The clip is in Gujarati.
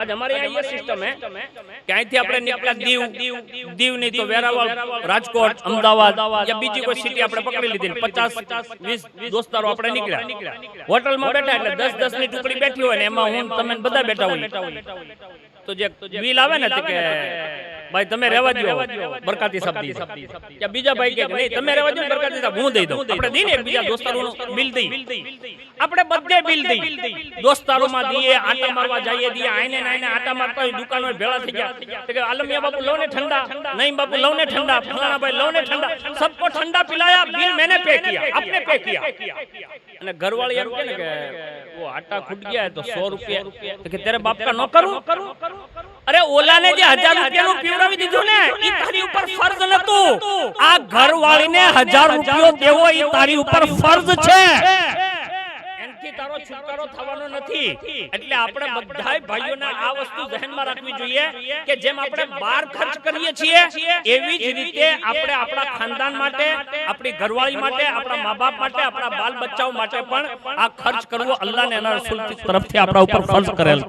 आज हमारे यहाँ ये सिस्टम है कि અહીંથી આપણે નીકળ્યા દીવ ની તો વેરાવળ રાજકોટ અમદાવાદ या બીજી કોઈ સિટી આપણે પકડી લીધી 50 20 દોસ્તારો આપણે નીકળ્યા હોટલમાં બેઠા એટલે 10 ની ટુકડી બેઠી હોય ને એમાં હું તમે બધા બેઠા હોય તો જે બિલ આવે ને તો કે ભાई તમે રહેવા દો બરકાતી સાહેબ દી કે બીજા ભાઈ કે નહીં તમે રહેવા દો બરકાતી સાહેબ હું દઈ દઉં આપણે દઈને એક બીજા દોસ્તારોનું બિલ દઈ આપણે બધે બિલ દઈ દોસ્તારોમાં દઈએ આટા મારવા જઈએ દઈએ આઈને નાઈને આટા મારતા હોય દુકાનો ભેળા થઈ ગયા તો કે આલમિયા બાપુ લો ને ठंडा नहीं बापू लो ने ठंडा फलाना भाई लो ने ठंडा सबको ठंडा पिलाया बिल मैंने पे किया आपने पे किया અને ઘરવાળી એમ કે ને કે वो आटा फूट गया है तो 100 रुपया तो कि तेरे बाप का नौकर हूं अरे ओला ने जे 1000 रुपया નું પીવડાવી દીધું ને ઈ તારી ઉપર ફરજ નતું આ ઘરવાળીને 1000 રૂપિયો દેવો ઈ તારી ઉપર ફરજ છે એનથી તારો છુટકારો થવાનો નથી એટલે આપણે બધાય ભાઈઓને આ વસ્તુ ધ્યાનમાં રાખવી જોઈએ કે જેમ આપણે બહાર ખર્ચ કરીએ છીએ એવી જ રીતે આપણે આપણા ખાનદાન માટે આપણી ઘરવાળી માટે આપણા મા-બાપ માટે આપણા બાલ બચ્ચાઓ માટે પણ આ ખર્ચ કરવો અલ્લાહ અને એના રસૂલ તરફથી આપણા ઉપર ફરજ કરેલ